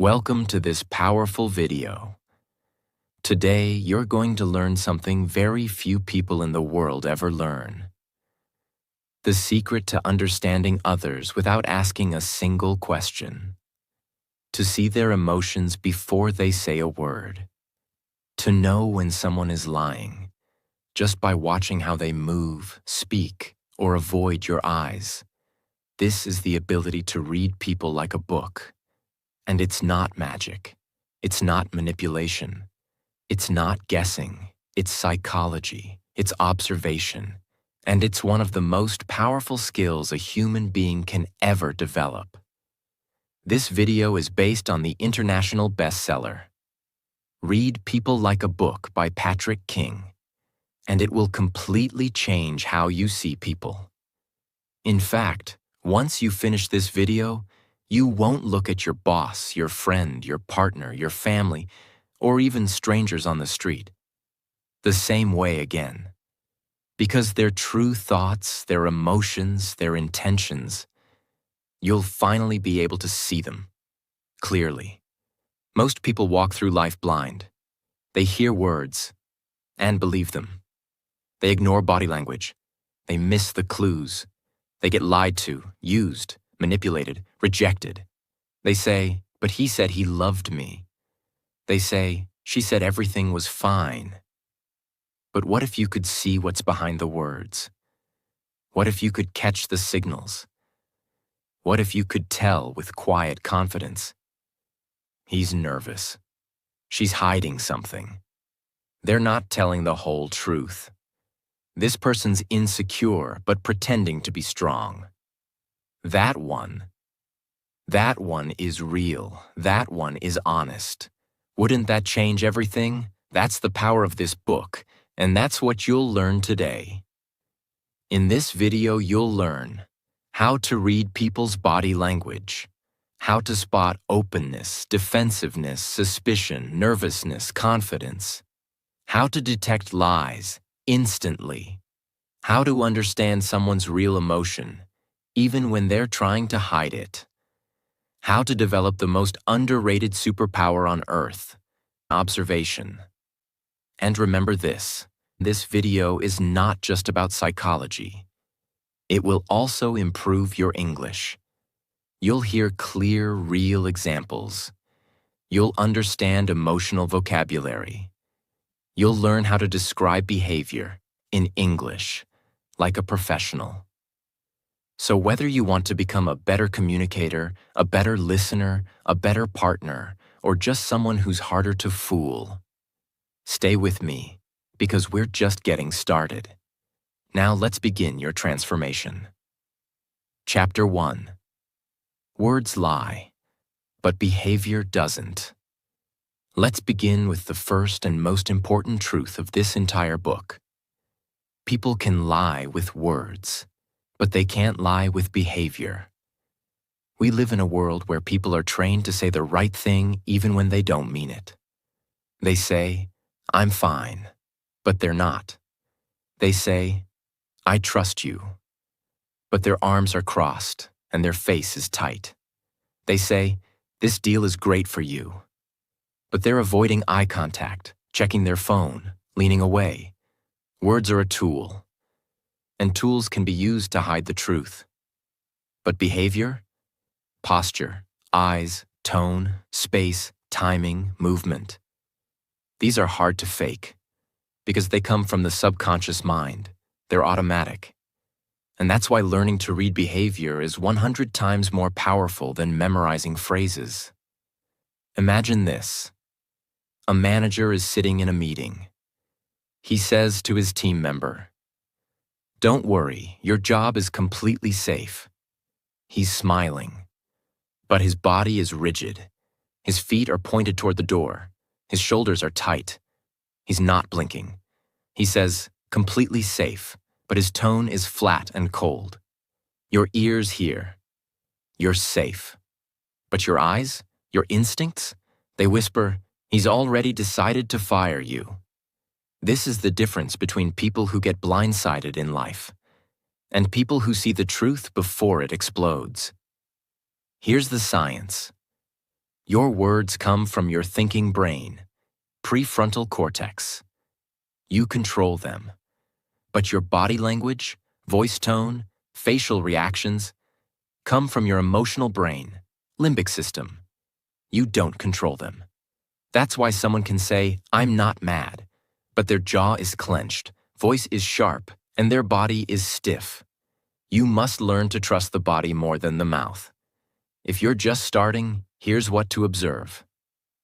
Welcome to this powerful video. Today, you're going to learn something very few people in the world ever learn. The secret to understanding others without asking a single question. To see their emotions before they say a word. To know when someone is lying, just by watching how they move, speak, or avoid your eyes. This is the ability to read people like a book. And it's not magic. It's not manipulation. It's not guessing. It's psychology. It's observation. And it's one of the most powerful skills a human being can ever develop. This video is based on the international bestseller, Read People Like a Book by Patrick King, and it will completely change how you see people. In fact, once you finish this video, you won't look at your boss, your friend, your partner, your family, or even strangers on the street the same way again. Because their true thoughts, their emotions, their intentions, you'll finally be able to see them clearly. Most people walk through life blind. They hear words and believe them. They ignore body language. They miss the clues. They get lied to, used, manipulated, rejected. They say, but he said he loved me. They say, she said everything was fine. But what if you could see what's behind the words? What if you could catch the signals? What if you could tell with quiet confidence? He's nervous. She's hiding something. They're not telling the whole truth. This person's insecure but pretending to be strong. That one is real. That one is honest. Wouldn't that change everything? That's the power of this book, and that's what you'll learn today. In this video, you'll learn how to read people's body language, how to spot openness, defensiveness, suspicion, nervousness, confidence, how to detect lies instantly, how to understand someone's real emotion, even when they're trying to hide it. How to develop the most underrated superpower on Earth, observation. And remember this video is not just about psychology. It will also improve your English. You'll hear clear, real examples. You'll understand emotional vocabulary. You'll learn how to describe behavior in English, like a professional. So whether you want to become a better communicator, a better listener, a better partner, or just someone who's harder to fool, stay with me, because we're just getting started. Now let's begin your transformation. Chapter 1. Words lie, but behavior doesn't. Let's begin with the first and most important truth of this entire book. People can lie with words, but they can't lie with behavior. We live in a world where people are trained to say the right thing even when they don't mean it. They say, I'm fine, but they're not. They say, I trust you, but their arms are crossed and their face is tight. They say, this deal is great for you, but they're avoiding eye contact, checking their phone, leaning away. Words are a tool, and tools can be used to hide the truth. But behavior, posture, eyes, tone, space, timing, movement, these are hard to fake because they come from the subconscious mind. They're automatic. And that's why learning to read behavior is 100 times more powerful than memorizing phrases. Imagine this. A manager is sitting in a meeting. He says to his team member, don't worry, your job is completely safe. He's smiling, but his body is rigid. His feet are pointed toward the door. His shoulders are tight. He's not blinking. He says, completely safe, but his tone is flat and cold. Your ears hear, you're safe. But your eyes, your instincts, they whisper, he's already decided to fire you. This is the difference between people who get blindsided in life and people who see the truth before it explodes. Here's the science. Your words come from your thinking brain, prefrontal cortex. You control them. But your body language, voice tone, facial reactions come from your emotional brain, limbic system. You don't control them. That's why someone can say, "I'm not mad," but their jaw is clenched, voice is sharp, and their body is stiff. You must learn to trust the body more than the mouth. If you're just starting, here's what to observe.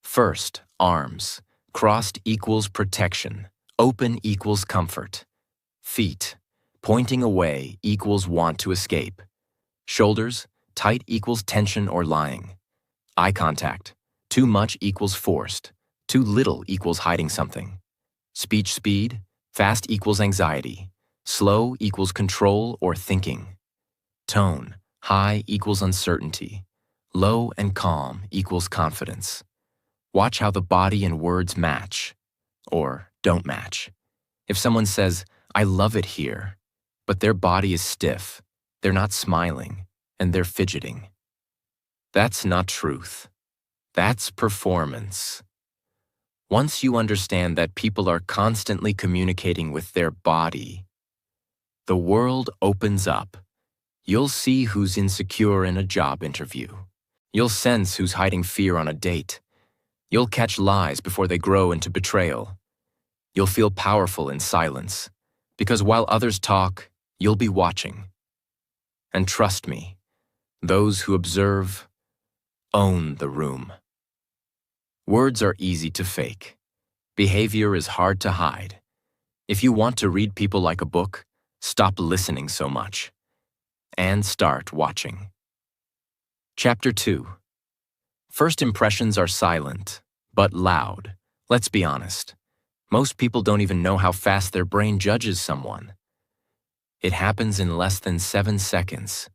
First, arms. Crossed equals protection. Open equals comfort. Feet. Pointing away equals want to escape. Shoulders. Tight equals tension or lying. Eye contact. Too much equals forced. Too little equals hiding something. Speech speed. Fast equals anxiety. Slow equals control or thinking. Tone. High equals uncertainty. Low and calm equals confidence. Watch how the body and words match, or don't match. If someone says, "I love it here," but their body is stiff, they're not smiling, and they're fidgeting. That's not truth. That's performance. Once you understand that people are constantly communicating with their body, the world opens up. You'll see who's insecure in a job interview. You'll sense who's hiding fear on a date. You'll catch lies before they grow into betrayal. You'll feel powerful in silence, because while others talk, you'll be watching. And trust me, those who observe own the room. Words are easy to fake. Behavior is hard to hide. If you want to read people like a book, stop listening so much and start watching. Chapter 2. First impressions are silent, but loud. Let's be honest. Most people don't even know how fast their brain judges someone. It happens in less than 7 seconds,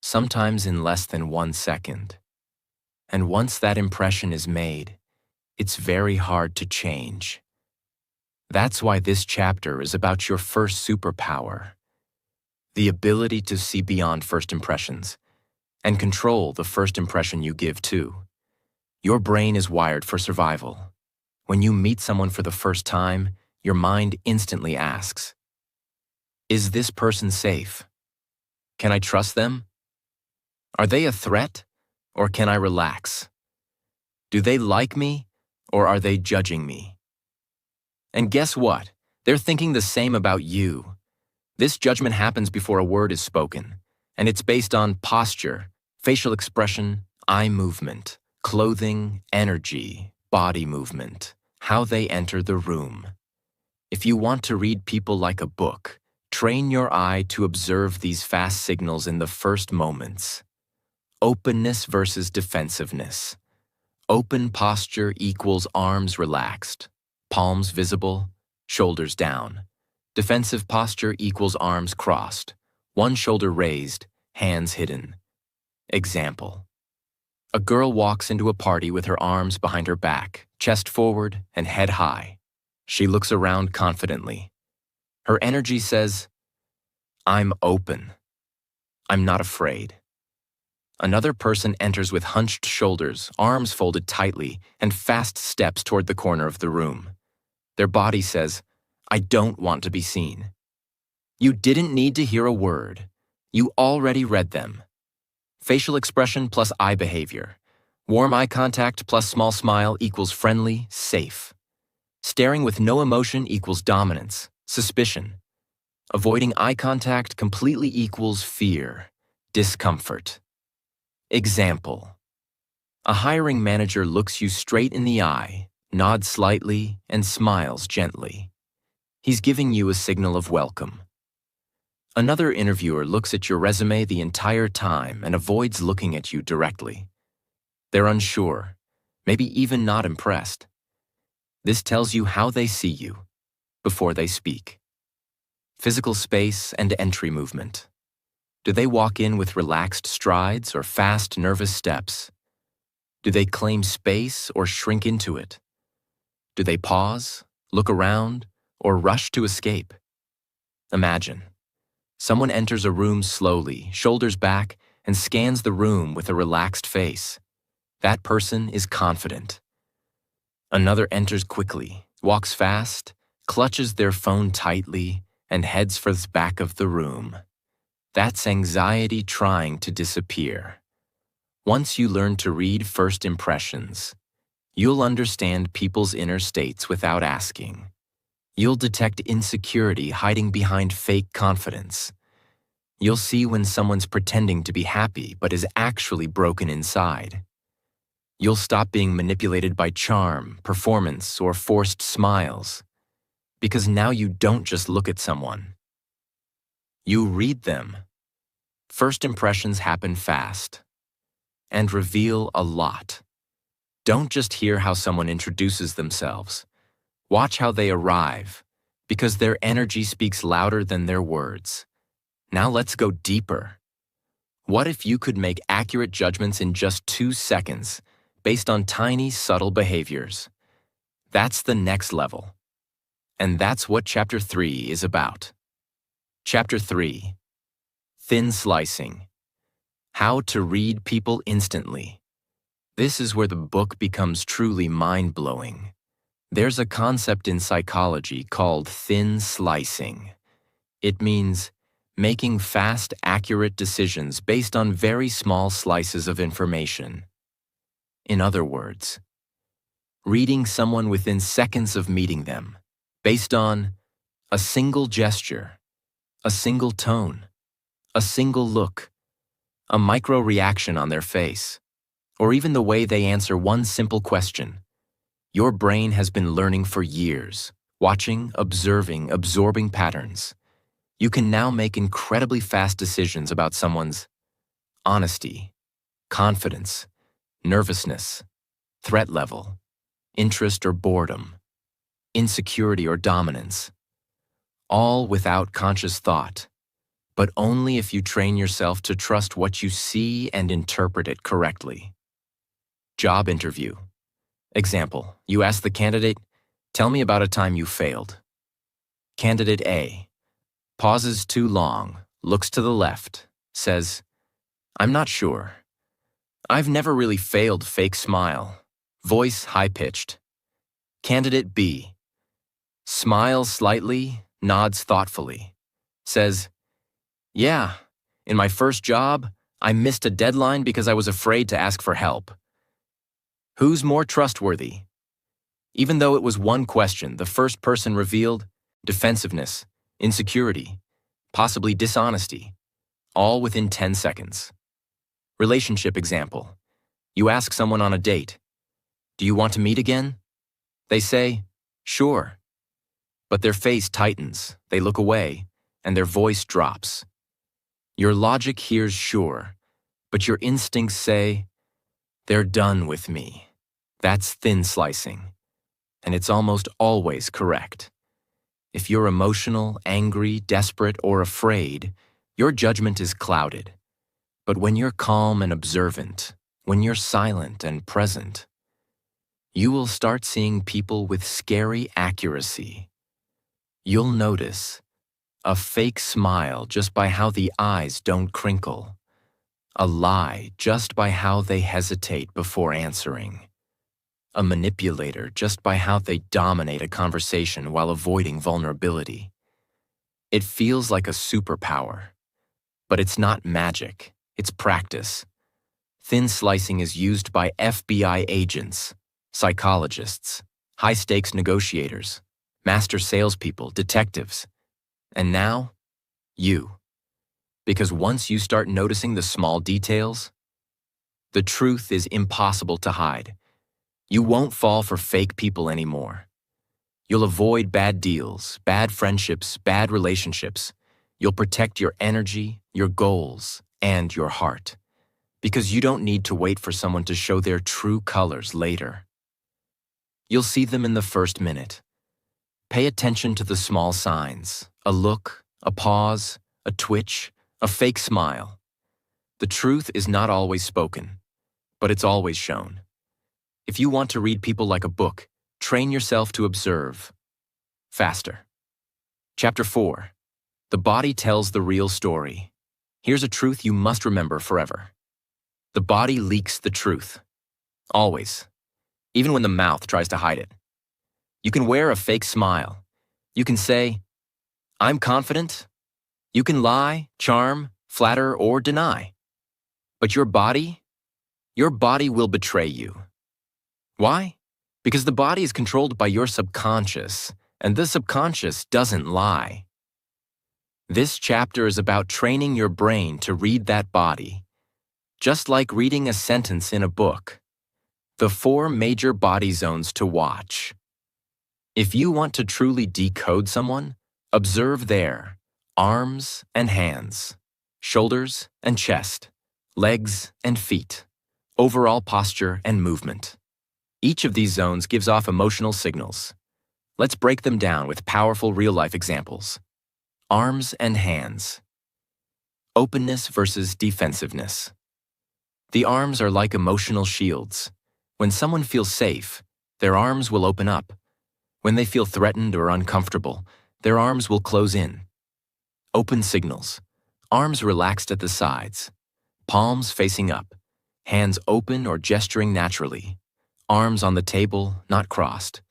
sometimes in less than 1 second. And once that impression is made, it's very hard to change. That's why this chapter is about your first superpower, the ability to see beyond first impressions and control the first impression you give too. Your brain is wired for survival. When you meet someone for the first time, your mind instantly asks, "Is this person safe? Can I trust them? Are they a threat, or can I relax? Do they like me, or are they judging me?" And guess what? They're thinking the same about you. This judgment happens before a word is spoken, and it's based on posture, facial expression, eye movement, clothing, energy, body movement, how they enter the room. If you want to read people like a book, train your eye to observe these fast signals in the first moments. Openness versus defensiveness. Open posture equals arms relaxed, palms visible, shoulders down. Defensive posture equals arms crossed, one shoulder raised, hands hidden. Example. A girl walks into a party with her arms behind her back, chest forward, and head high. She looks around confidently. Her energy says, "I'm open. I'm not afraid." Another person enters with hunched shoulders, arms folded tightly, and fast steps toward the corner of the room. Their body says, "I don't want to be seen." You didn't need to hear a word. You already read them. Facial expression plus eye behavior. Warm eye contact plus small smile equals friendly, safe. Staring with no emotion equals dominance, suspicion. Avoiding eye contact completely equals fear, discomfort. Example. A hiring manager looks you straight in the eye, nods slightly, and smiles gently. He's giving you a signal of welcome. Another interviewer looks at your resume the entire time and avoids looking at you directly. They're unsure, maybe even not impressed. This tells you how they see you before they speak. Physical space and entry movement. Do they walk in with relaxed strides or fast, nervous steps? Do they claim space or shrink into it? Do they pause, look around, or rush to escape? Imagine. Someone enters a room slowly, shoulders back, and scans the room with a relaxed face. That person is confident. Another enters quickly, walks fast, clutches their phone tightly, and heads for the back of the room. That's anxiety trying to disappear. Once you learn to read first impressions, you'll understand people's inner states without asking. You'll detect insecurity hiding behind fake confidence. You'll see when someone's pretending to be happy but is actually broken inside. You'll stop being manipulated by charm, performance, or forced smiles. Because now you don't just look at someone. You read them. First impressions happen fast and reveal a lot. Don't just hear how someone introduces themselves. Watch how they arrive, because their energy speaks louder than their words. Now let's go deeper. What if you could make accurate judgments in just 2 seconds based on tiny, subtle behaviors? That's the next level. And that's what Chapter 3 is about. Chapter 3. Thin Slicing. How to read people instantly. This is where the book becomes truly mind-blowing. There's a concept in psychology called thin slicing. It means making fast, accurate decisions based on very small slices of information. In other words, reading someone within seconds of meeting them, based on a single gesture, a single tone, a single look, a micro-reaction on their face, or even the way they answer one simple question. Your brain has been learning for years, watching, observing, absorbing patterns. You can now make incredibly fast decisions about someone's honesty, confidence, nervousness, threat level, interest or boredom, insecurity or dominance, all without conscious thought, but only if you train yourself to trust what you see and interpret it correctly. Job interview. Example, you ask the candidate, "Tell me about a time you failed." Candidate A pauses too long, looks to the left, says, "I'm not sure. I've never really failed." Fake smile, voice high-pitched. Candidate B smiles slightly, nods thoughtfully, says, "Yeah, in my first job, I missed a deadline because I was afraid to ask for help." Who's more trustworthy? Even though it was one question, the first person revealed defensiveness, insecurity, possibly dishonesty, all within 10 seconds. Relationship example. You ask someone on a date, "Do you want to meet again?" They say, "Sure." But their face tightens, they look away, and their voice drops. Your logic hears "sure," but your instincts say, "They're done with me." That's thin slicing, and it's almost always correct. If you're emotional, angry, desperate, or afraid, your judgment is clouded. But when you're calm and observant, when you're silent and present, you will start seeing people with scary accuracy. You'll notice a fake smile just by how the eyes don't crinkle, a lie just by how they hesitate before answering, a manipulator just by how they dominate a conversation while avoiding vulnerability. It feels like a superpower, but it's not magic, it's practice. Thin slicing is used by FBI agents, psychologists, high-stakes negotiators, master salespeople, detectives, and now, you. Because once you start noticing the small details, the truth is impossible to hide. You won't fall for fake people anymore. You'll avoid bad deals, bad friendships, bad relationships. You'll protect your energy, your goals, and your heart. Because you don't need to wait for someone to show their true colors later. You'll see them in the first minute. Pay attention to the small signs, a look, a pause, a twitch, a fake smile. The truth is not always spoken, but it's always shown. If you want to read people like a book, train yourself to observe. Faster. Chapter 4. The body tells the real story. Here's a truth you must remember forever. The body leaks the truth. Always. Even when the mouth tries to hide it. You can wear a fake smile. You can say, "I'm confident." You can lie, charm, flatter, or deny. But your body will betray you. Why? Because the body is controlled by your subconscious, and the subconscious doesn't lie. This chapter is about training your brain to read that body, just like reading a sentence in a book. The 4 major body zones to watch. If you want to truly decode someone, observe their arms and hands, shoulders and chest, legs and feet, overall posture and movement. Each of these zones gives off emotional signals. Let's break them down with powerful real-life examples. Arms and hands. Openness versus defensiveness. The arms are like emotional shields. When someone feels safe, their arms will open up. When they feel threatened or uncomfortable, their arms will close in. Open signals. Arms relaxed at the sides. Palms facing up. Hands open or gesturing naturally. Arms on the table, not crossed.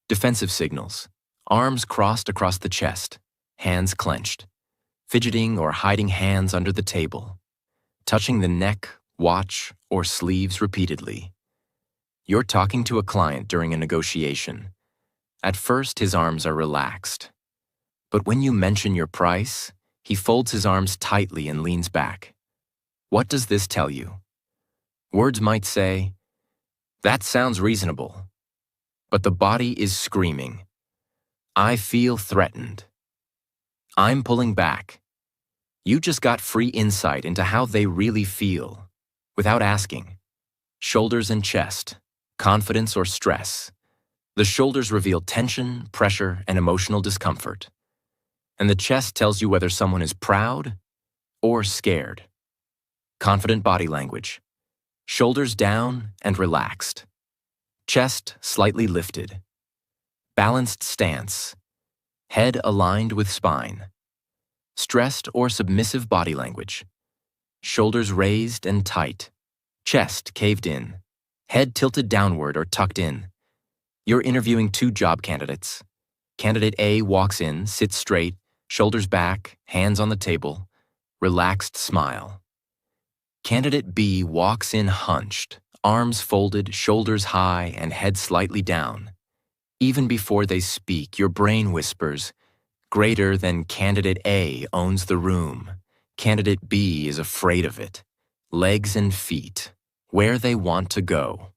Defensive signals. Arms crossed across the chest. Hands clenched. Fidgeting or hiding hands under the table. Touching the neck, watch, or sleeves repeatedly. You're talking to a client during a negotiation. At first, his arms are relaxed. But when you mention your price, he folds his arms tightly and leans back. What does this tell you? Words might say, "That sounds reasonable." But the body is screaming, "I feel threatened. I'm pulling back." You just got free insight into how they really feel, without asking. Shoulders and chest, confidence or stress. The shoulders reveal tension, pressure, and emotional discomfort. And the chest tells you whether someone is proud or scared. Confident body language. Shoulders down and relaxed. Chest slightly lifted. Balanced stance. Head aligned with spine. Stressed or submissive body language. Shoulders raised and tight. Chest caved in. Head tilted downward or tucked in. You're interviewing 2 job candidates. Candidate A walks in, sits straight, shoulders back, hands on the table, relaxed smile. Candidate B walks in hunched, arms folded, shoulders high, and head slightly down. Even before they speak, your brain whispers, "Greater than candidate A owns the room. Candidate B is afraid of it." Legs and feet, where they want to go.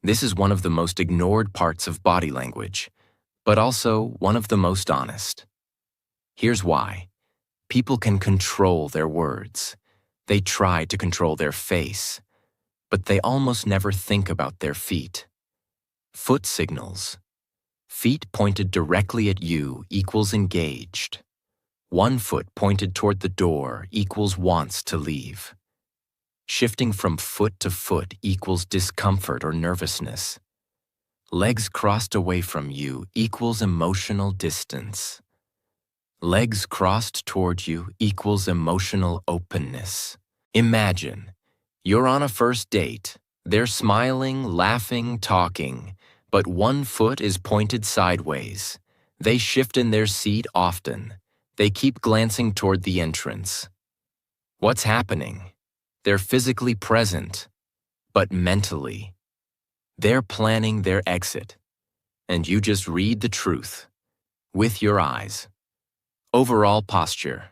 This is one of the most ignored parts of body language, but also one of the most honest. Here's why. People can control their words. They try to control their face, but they almost never think about their feet. Foot signals. Feet pointed directly at you equals engaged. 1 foot pointed toward the door equals wants to leave. Shifting from foot to foot equals discomfort or nervousness. Legs crossed away from you equals emotional distance. Legs crossed toward you equals emotional openness. Imagine, you're on a first date. They're smiling, laughing, talking, but 1 foot is pointed sideways. They shift in their seat often. They keep glancing toward the entrance. What's happening? They're physically present, but mentally. They're planning their exit, and you just read the truth with your eyes. Overall posture.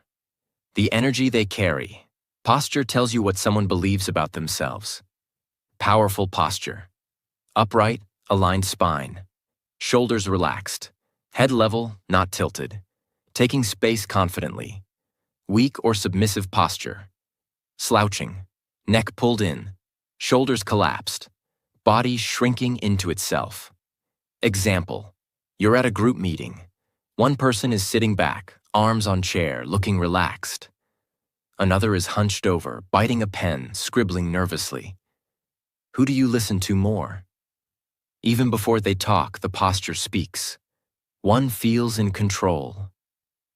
The energy they carry. Posture tells you what someone believes about themselves. Powerful posture. Upright, aligned spine. Shoulders relaxed. Head level, not tilted. Taking space confidently. Weak or submissive posture. Slouching. Neck pulled in. Shoulders collapsed. Body shrinking into itself. Example. You're at a group meeting. One person is sitting back, arms on chair, looking relaxed. Another is hunched over, biting a pen, scribbling nervously. Who do you listen to more? Even before they talk, the posture speaks. One feels in control.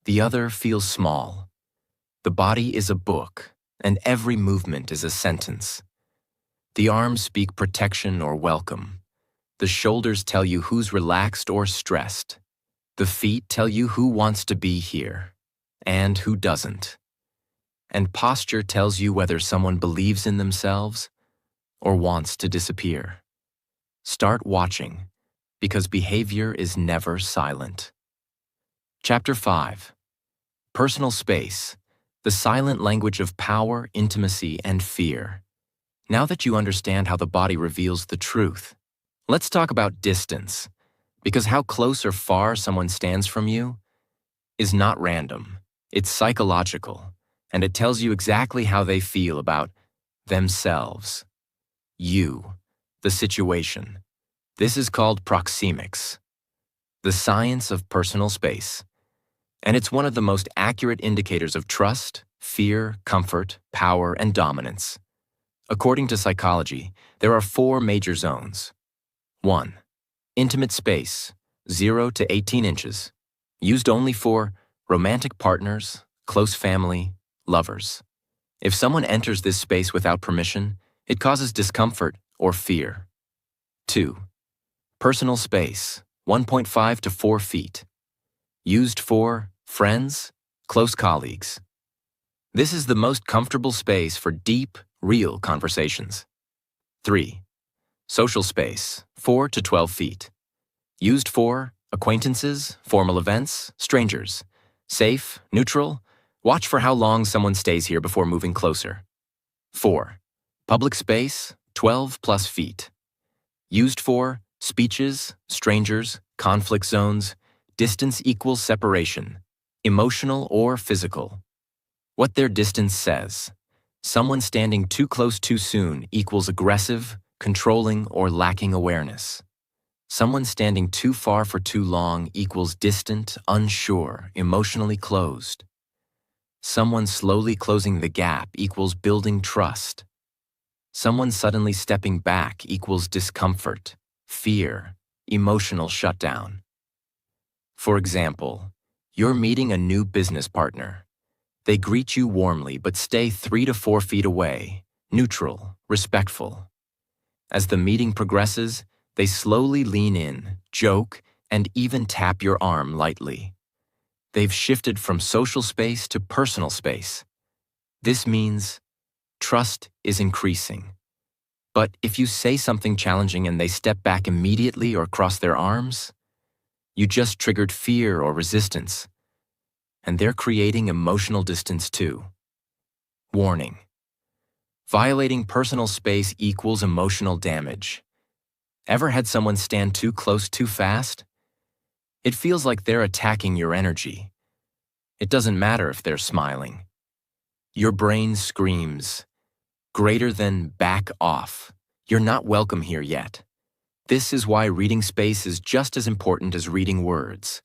The other feels small. The body is a book, and every movement is a sentence. The arms speak protection or welcome. The shoulders tell you who's relaxed or stressed. The feet tell you who wants to be here and who doesn't. And posture tells you whether someone believes in themselves or wants to disappear. Start watching, because behavior is never silent. Chapter 5. Personal Space, the silent language of power, intimacy, and fear. Now that you understand how the body reveals the truth, let's talk about distance, because how close or far someone stands from you is not random. It's psychological, and it tells you exactly how they feel about themselves, you, the situation. This is called proxemics, the science of personal space. And it's one of the most accurate indicators of trust, fear, comfort, power, and dominance. According to psychology, there are 4 major zones. 1. Intimate space, 0 to 18 inches, used only for romantic partners, close family, lovers. If someone enters this space without permission, it causes discomfort or fear. 2. Personal space, 1.5 to 4 feet, used for friends, close colleagues. This is the most comfortable space for deep, real conversations. 3. Social space, 4 to 12 feet, used for acquaintances, formal events, strangers. Safe, neutral, watch for how long someone stays here before moving closer. 4. Public space, 12 plus feet, used for speeches, strangers, conflict zones. Distance equals separation, emotional or physical. What their distance says. Someone standing too close too soon equals aggressive, controlling, or lacking awareness. Someone standing too far for too long equals distant, unsure, emotionally closed. Someone slowly closing the gap equals building trust. Someone suddenly stepping back equals discomfort, fear, emotional shutdown. For example, you're meeting a new business partner. They greet you warmly but stay 3 to 4 feet away, neutral, respectful. As the meeting progresses, they slowly lean in, joke, and even tap your arm lightly. They've shifted from social space to personal space. This means trust is increasing. But if you say something challenging and they step back immediately or cross their arms, you just triggered fear or resistance, and they're creating emotional distance too. Warning: violating personal space equals emotional damage. Ever had someone stand too close too fast? It feels like they're attacking your energy. It doesn't matter if they're smiling. Your brain screams, greater than back off. You're not welcome here yet. This is why reading space is just as important as reading words.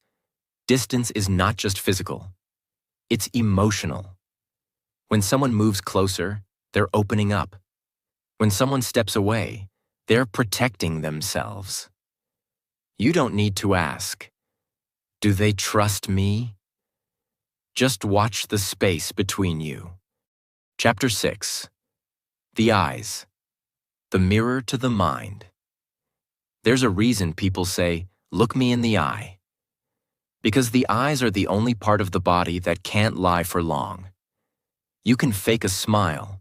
Distance is not just physical. It's emotional. When someone moves closer, they're opening up. When someone steps away, they're protecting themselves. You don't need to ask, do they trust me? Just watch the space between you. Chapter 6. The eyes. The mirror to the mind. There's a reason people say, look me in the eye. Because the eyes are the only part of the body that can't lie for long. You can fake a smile.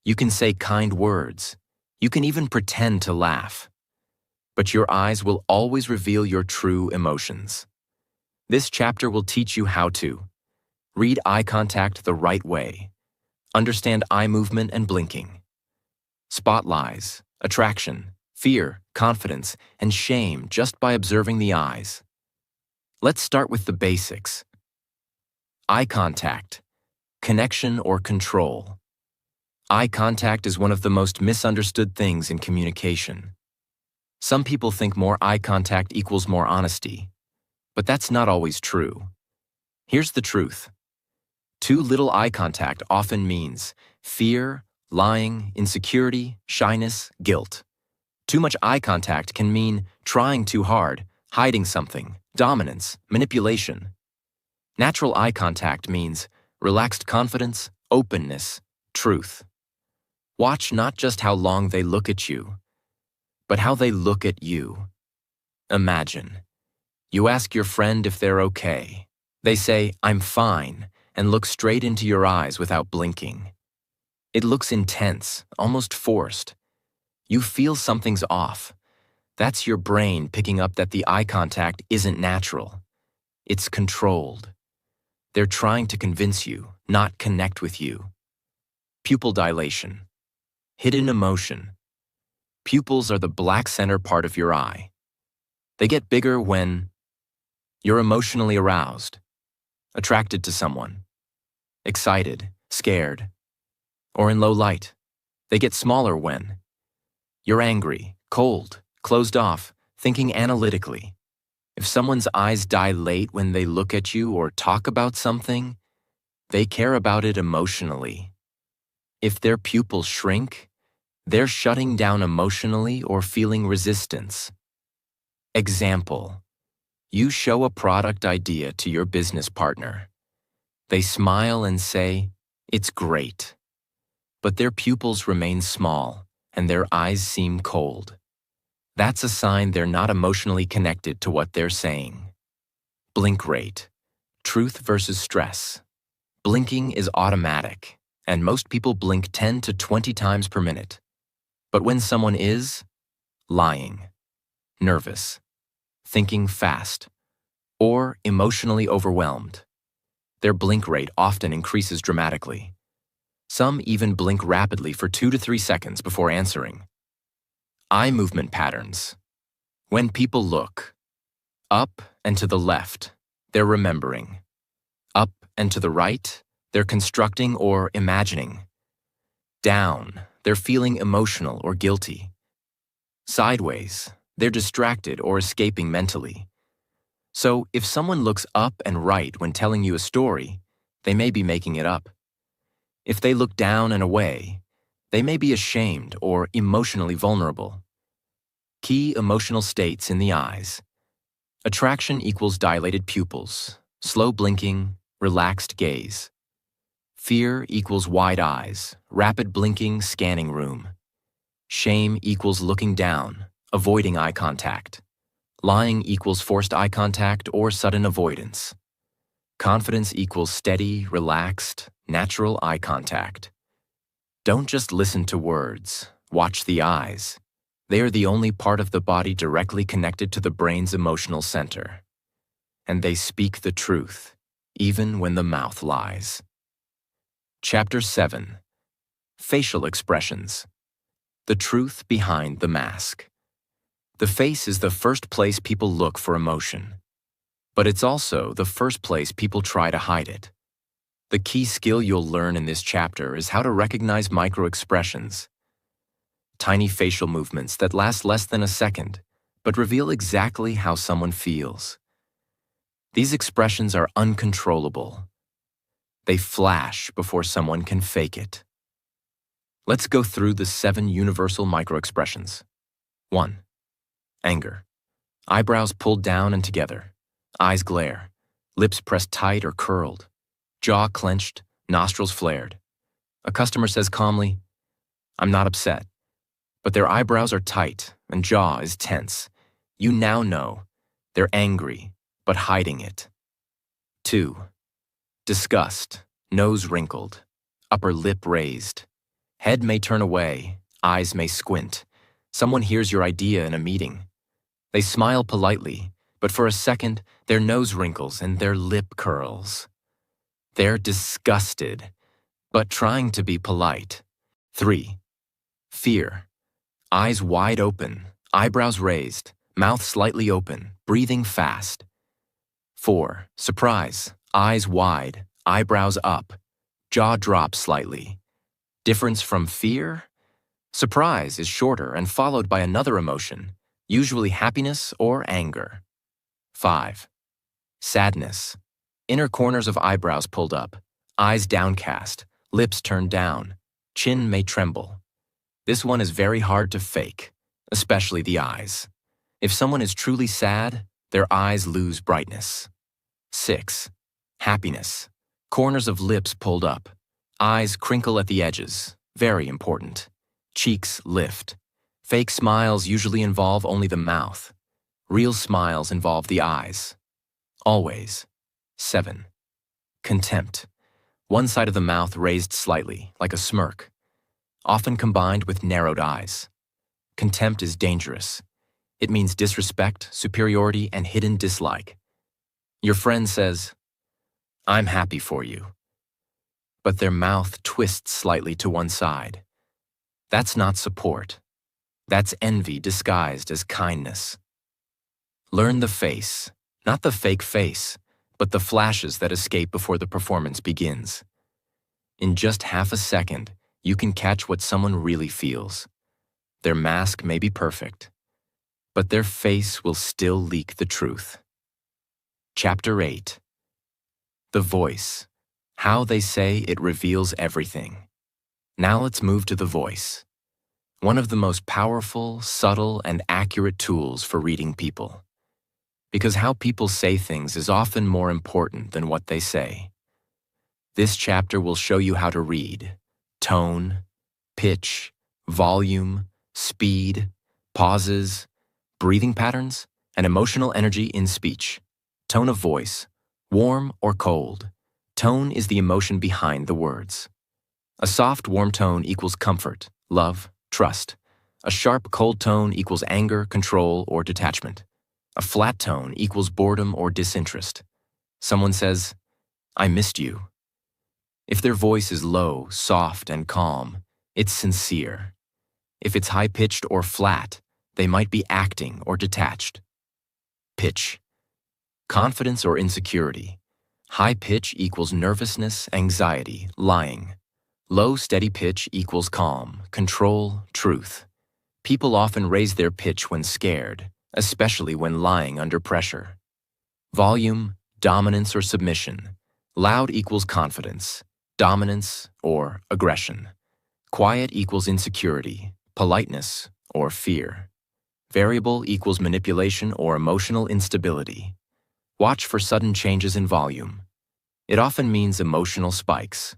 You can say kind words. You can even pretend to laugh. But your eyes will always reveal your true emotions. This chapter will teach you how to read eye contact the right way, understand eye movement and blinking, spot lies, attraction, fear, confidence, and shame just by observing the eyes. Let's start with the basics. Eye contact, connection or control. Eye contact is one of the most misunderstood things in communication. Some people think more eye contact equals more honesty, but that's not always true. Here's the truth. Too little eye contact often means fear, lying, insecurity, shyness, guilt. Too much eye contact can mean trying too hard, hiding something, dominance, manipulation. Natural eye contact means relaxed confidence, openness, truth. Watch not just how long they look at you, but how they look at you. Imagine. You ask your friend if they're okay. They say, "I'm fine," and look straight into your eyes without blinking. It looks intense, almost forced. You feel something's off. That's your brain picking up that the eye contact isn't natural. It's controlled. They're trying to convince you, not connect with you. Pupil dilation. Hidden emotion. Pupils are the black center part of your eye. They get bigger when you're emotionally aroused, attracted to someone, excited, scared, or in low light. They get smaller when you're angry, cold, closed off, thinking analytically. If someone's eyes dilate when they look at you or talk about something, they care about it emotionally. If their pupils shrink, they're shutting down emotionally or feeling resistance. Example: you show a product idea to your business partner. They smile and say, "It's great." But their pupils remain small and their eyes seem cold. That's a sign they're not emotionally connected to what they're saying. Blink rate. Truth versus stress. Blinking is automatic, and most people blink 10 to 20 times per minute. But when someone is lying, nervous, thinking fast, or emotionally overwhelmed, their blink rate often increases dramatically. Some even blink rapidly for 2 to 3 seconds before answering. Eye movement patterns. When people look up and to the left, they're remembering. Up and to the right, they're constructing or imagining. Down, they're feeling emotional or guilty. Sideways, they're distracted or escaping mentally. So if someone looks up and right when telling you a story, they may be making it up. If they look down and away, they may be ashamed or emotionally vulnerable. Key emotional states in the eyes. Attraction equals dilated pupils, slow blinking, relaxed gaze. Fear equals wide eyes, rapid blinking, scanning room. Shame equals looking down, avoiding eye contact. Lying equals forced eye contact or sudden avoidance. Confidence equals steady, relaxed, natural eye contact. Don't just listen to words, watch the eyes. They are the only part of the body directly connected to the brain's emotional center. And they speak the truth, even when the mouth lies. Chapter 7. Facial expressions. The truth behind the mask. The face is the first place people look for emotion. But it's also the first place people try to hide it. The key skill you'll learn in this chapter is how to recognize micro-expressions. Tiny facial movements that last less than a second, but reveal exactly how someone feels. These expressions are uncontrollable. They flash before someone can fake it. Let's go through the 7 universal micro-expressions. 1. Anger. Eyebrows pulled down and together. Eyes glare. Lips pressed tight or curled. Jaw clenched, nostrils flared. A customer says calmly, "I'm not upset." But their eyebrows are tight and jaw is tense. You now know they're angry, but hiding it. 2. Disgust. Nose wrinkled. Upper lip raised. Head may turn away. Eyes may squint. Someone hears your idea in a meeting. They smile politely, but for a second, their nose wrinkles and their lip curls. They're disgusted, but trying to be polite. 3. Fear. Eyes wide open, eyebrows raised, mouth slightly open, breathing fast. 4. Surprise. Eyes wide, eyebrows up, jaw drops slightly. Difference from fear? Surprise is shorter and followed by another emotion, usually happiness or anger. 5. Sadness. Inner corners of eyebrows pulled up, eyes downcast, lips turned down, chin may tremble. This one is very hard to fake, especially the eyes. If someone is truly sad, their eyes lose brightness. 6. Happiness. Corners of lips pulled up, eyes crinkle at the edges, Very important. Cheeks lift. Fake smiles usually involve only the mouth. Real smiles involve the eyes. Always. 7. Contempt. One side of the mouth raised slightly, like a smirk, often combined with narrowed eyes. Contempt is dangerous. It means disrespect, superiority, and hidden dislike. Your friend says, "I'm happy for you," but their mouth twists slightly to one side. That's not support. That's envy disguised as kindness. Learn the face, not the fake face, but the flashes that escape before the performance begins. In just half a second, you can catch what someone really feels. Their mask may be perfect, but their face will still leak the truth. Chapter 8. The voice. How they say it reveals everything. Now let's move to the voice. One of the most powerful, subtle, and accurate tools for reading people. Because how people say things is often more important than what they say. This chapter will show you how to read tone, pitch, volume, speed, pauses, breathing patterns, and emotional energy in speech. Tone of voice, warm or cold. Tone is the emotion behind the words. A soft, warm tone equals comfort, love, trust. A sharp, cold tone equals anger, control, or detachment. A flat tone equals boredom or disinterest. Someone says, "I missed you." If their voice is low, soft, and calm, it's sincere. If it's high-pitched or flat, they might be acting or detached. Pitch. Confidence or insecurity. High pitch equals nervousness, anxiety, lying. Low, steady pitch equals calm, control, truth. People often raise their pitch when scared, especially when lying under pressure. Volume, dominance or submission. Loud equals confidence, dominance or aggression. Quiet equals insecurity, politeness or fear. Variable equals manipulation or emotional instability. Watch for sudden changes in volume. It often means emotional spikes.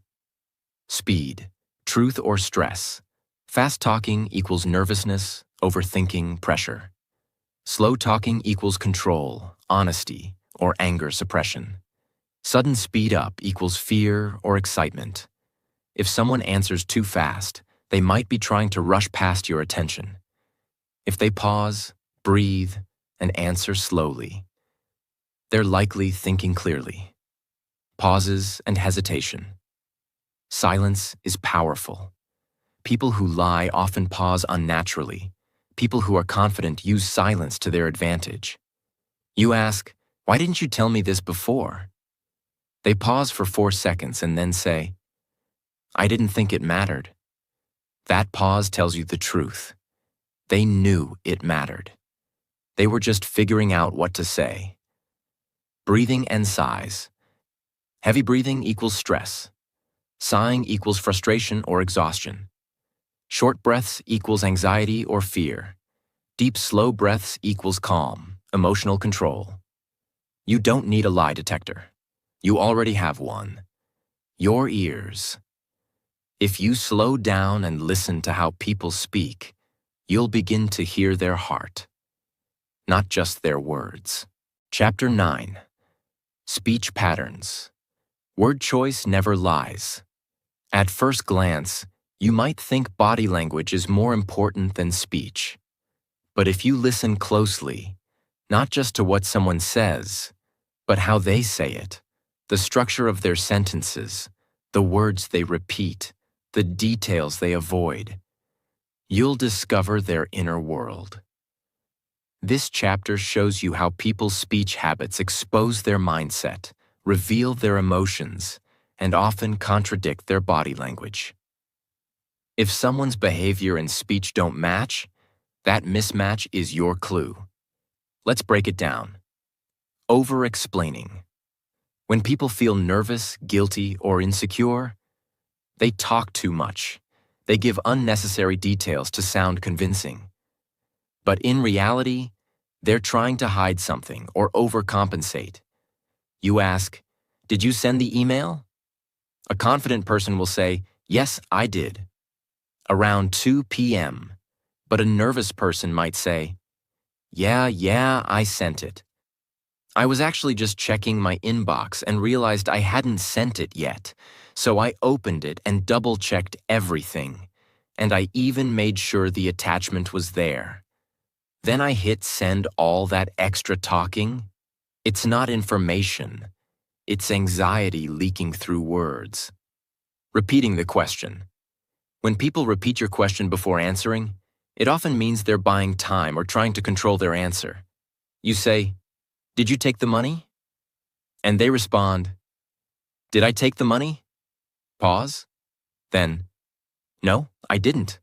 Speed, truth or stress. Fast talking equals nervousness, overthinking, pressure. Slow talking equals control, honesty, or anger suppression. Sudden speed up equals fear or excitement. If someone answers too fast, they might be trying to rush past your attention. If they pause, breathe, and answer slowly, they're likely thinking clearly. Pauses and hesitation. Silence is powerful. People who lie often pause unnaturally. People who are confident use silence to their advantage. You ask, "Why didn't you tell me this before?" They pause for 4 seconds and then say, "I didn't think it mattered." That pause tells you the truth. They knew it mattered. They were just figuring out what to say. Breathing and sighs. Heavy breathing equals stress. Sighing equals frustration or exhaustion. Short breaths equals anxiety or fear. Deep, slow breaths equals calm, emotional control. You don't need a lie detector. You already have one. Your ears. If you slow down and listen to how people speak, you'll begin to hear their heart, not just their words. Chapter 9. Speech patterns. Word choice never lies. At first glance, you might think body language is more important than speech. But if you listen closely, not just to what someone says, but how they say it, the structure of their sentences, the words they repeat, the details they avoid, you'll discover their inner world. This chapter shows you how people's speech habits expose their mindset, reveal their emotions, and often contradict their body language. If someone's behavior and speech don't match, that mismatch is your clue. Let's break it down. Over-explaining. When people feel nervous, guilty, or insecure, they talk too much. They give unnecessary details to sound convincing. But in reality, they're trying to hide something or overcompensate. You ask, "Did you send the email?" A confident person will say, "Yes, I did." around 2 p.m., but a nervous person might say, yeah, I sent it. I was actually just checking my inbox and realized I hadn't sent it yet, so I opened it and double-checked everything, and I even made sure the attachment was there. Then I hit send all that extra talking. It's not information. It's anxiety leaking through words. Repeating the question. When people repeat your question before answering, it often means they're buying time or trying to control their answer. You say, "Did you take the money?" And they respond, "Did I take the money?" Pause. Then, "No, I didn't."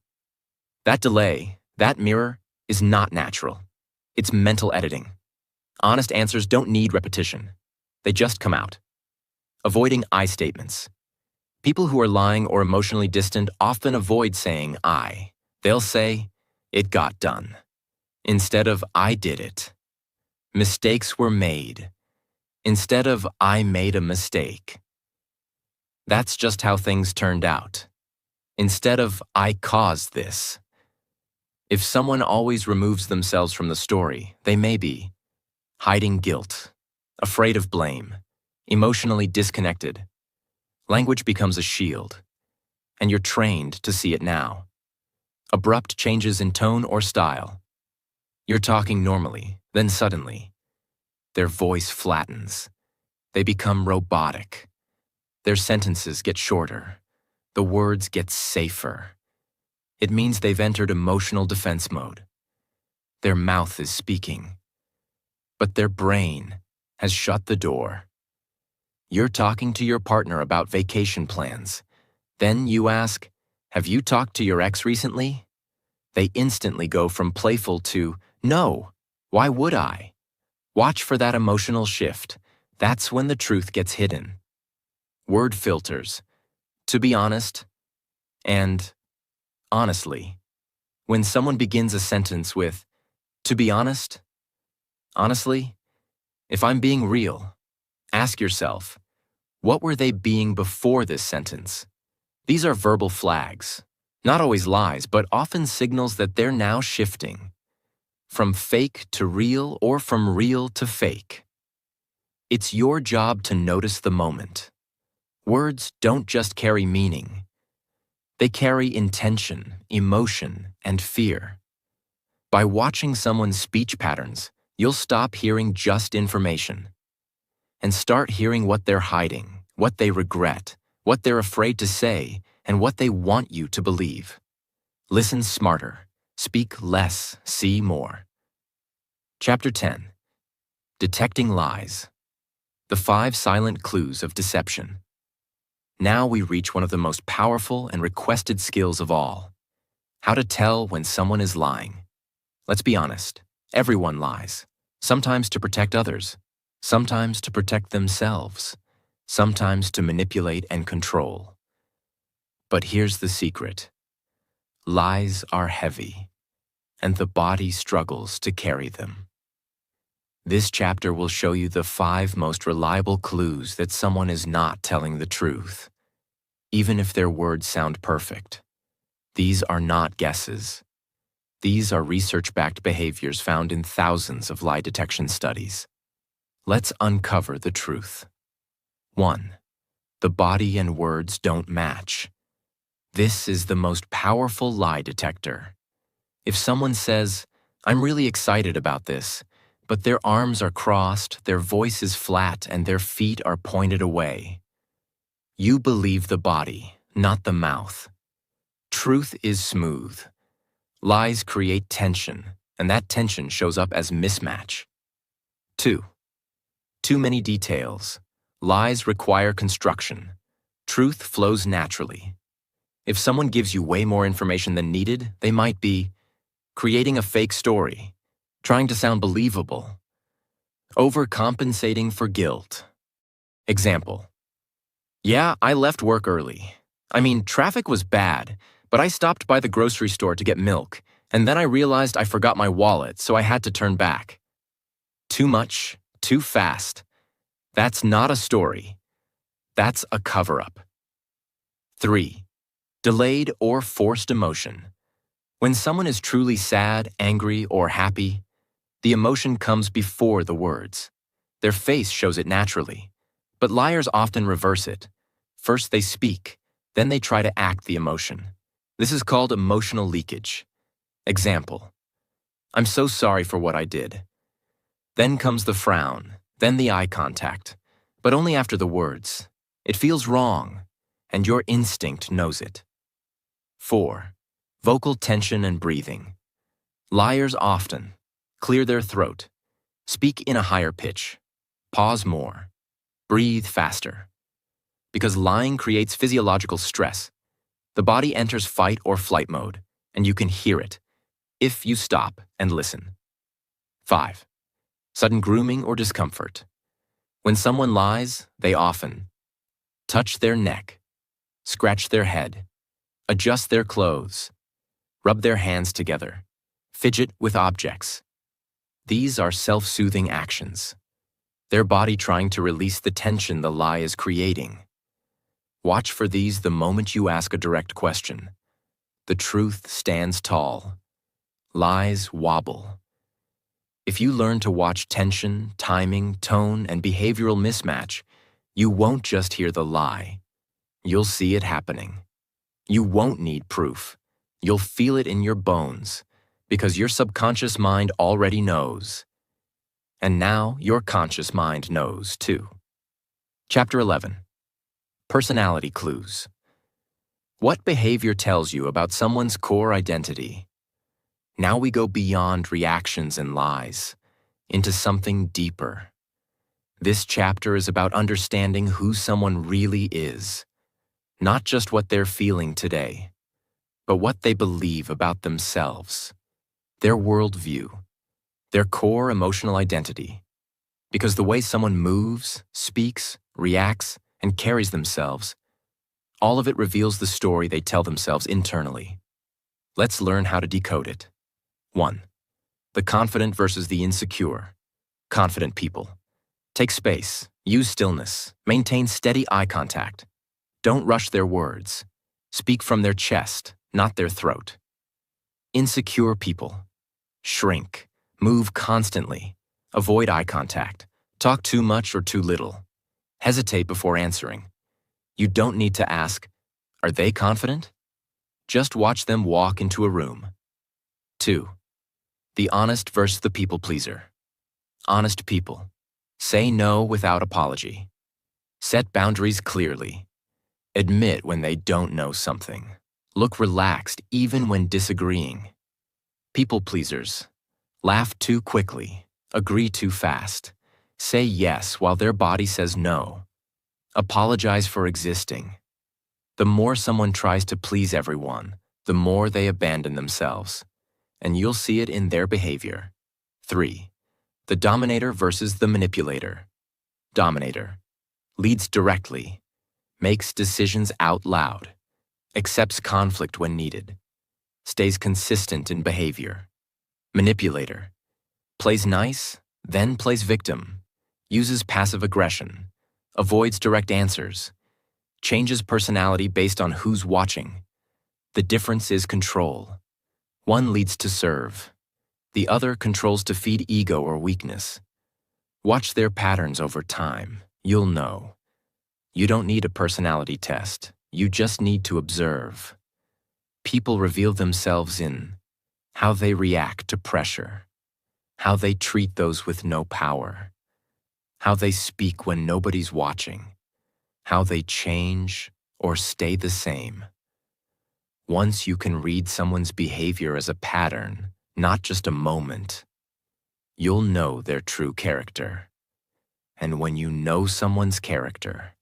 That delay, that mirror, is not natural. It's mental editing. Honest answers don't need repetition. They just come out. Avoiding I statements. People who are lying or emotionally distant often avoid saying I. They'll say, "It got done," instead of "I did it." Mistakes were made, instead of "I made a mistake." That's just how things turned out, instead of "I caused this." If someone always removes themselves from the story, they may be hiding guilt, afraid of blame, emotionally disconnected. Language becomes a shield, and you're trained to see it now. Abrupt changes in tone or style. You're talking normally, then suddenly, their voice flattens. They become robotic. Their sentences get shorter. The words get safer. It means they've entered emotional defense mode. Their mouth is speaking, but their brain has shut the door. You're talking to your partner about vacation plans. Then you ask, "Have you talked to your ex recently?" They instantly go from playful to, "No, why would I?" Watch for that emotional shift. That's when the truth gets hidden. Word filters. To be honest, and honestly. When someone begins a sentence with, "To be honest, honestly," if I'm being real, ask yourself, what were they being before this sentence? These are verbal flags. Not always lies, but often signals that they're now shifting. From fake to real or from real to fake. It's your job to notice the moment. Words don't just carry meaning. They carry intention, emotion, and fear. By watching someone's speech patterns, you'll stop hearing just information and start hearing what they're hiding, what they regret, what they're afraid to say, and what they want you to believe. Listen smarter, speak less, see more. Chapter 10. Detecting Lies. The 5 Silent Clues of Deception. Now we reach one of the most powerful and requested skills of all. How to tell when someone is lying. Let's be honest, everyone lies. Sometimes to protect others, sometimes to protect themselves, sometimes to manipulate and control. But here's the secret. Lies are heavy, and the body struggles to carry them. This chapter will show you the 5 most reliable clues that someone is not telling the truth, even if their words sound perfect. These are not guesses. These are research-backed behaviors found in thousands of lie detection studies. Let's uncover the truth. 1. The body and words don't match. This is the most powerful lie detector. If someone says, "I'm really excited about this," but their arms are crossed, their voice is flat, and their feet are pointed away, you believe the body, not the mouth. Truth is smooth. Lies create tension, and that tension shows up as mismatch. 2. Too many details. Lies require construction. Truth flows naturally. If someone gives you way more information than needed, they might be creating a fake story, trying to sound believable, overcompensating for guilt. Example. "Yeah, I left work early. I mean, traffic was bad, but I stopped by the grocery store to get milk, and then I realized I forgot my wallet, so I had to turn back." Too much, too fast. That's not a story. That's a cover-up. 3. Delayed or forced emotion. When someone is truly sad, angry, or happy, the emotion comes before the words. Their face shows it naturally. But liars often reverse it. First they speak, then they try to act the emotion. This is called emotional leakage. Example: I'm so sorry for what I did. Then comes the frown, then the eye contact, but only after the words. It feels wrong, and your instinct knows it. 4. Vocal tension and breathing. Liars often clear their throat, speak in a higher pitch, pause more, breathe faster. Because lying creates physiological stress. The body enters fight or flight mode, and you can hear it if you stop and listen. 5. Sudden grooming or discomfort. When someone lies, they often touch their neck, scratch their head, adjust their clothes, rub their hands together, fidget with objects. These are self-soothing actions. Their body trying to release the tension the lie is creating. Watch for these the moment you ask a direct question. The truth stands tall. Lies wobble. If you learn to watch tension, timing, tone, and behavioral mismatch, you won't just hear the lie. You'll see it happening. You won't need proof. You'll feel it in your bones, because your subconscious mind already knows. And now your conscious mind knows too. Chapter 11. Personality clues. What behavior tells you about someone's core identity? Now we go beyond reactions and lies, into something deeper. This chapter is about understanding who someone really is, not just what they're feeling today, but what they believe about themselves, their worldview, their core emotional identity. Because the way someone moves, speaks, reacts, and carries themselves, all of it reveals the story they tell themselves internally. Let's learn how to decode it. 1. The confident versus the insecure. Confident people. Take space, use stillness, maintain steady eye contact. Don't rush their words. Speak from their chest, not their throat. Insecure people. Shrink, move constantly, avoid eye contact, talk too much or too little. Hesitate before answering. You don't need to ask, are they confident? Just watch them walk into a room. 2. The honest versus the people pleaser. Honest people. Say no without apology. Set boundaries clearly. Admit when they don't know something. Look relaxed even when disagreeing. People pleasers. Laugh too quickly. Agree too fast. Say yes while their body says no. Apologize for existing. The more someone tries to please everyone, the more they abandon themselves. And you'll see it in their behavior. 3. The dominator versus the manipulator. Dominator. Leads directly. Makes decisions out loud. Accepts conflict when needed. Stays consistent in behavior. Manipulator. Plays nice, then plays victim. Uses passive aggression. Avoids direct answers. Changes personality based on who's watching. The difference is control. One leads to serve. The other controls to feed ego or weakness. Watch their patterns over time. You'll know. You don't need a personality test. You just need to observe. People reveal themselves in how they react to pressure, how they treat those with no power, how they speak when nobody's watching, how they change or stay the same. Once you can read someone's behavior as a pattern, not just a moment, you'll know their true character. And when you know someone's character,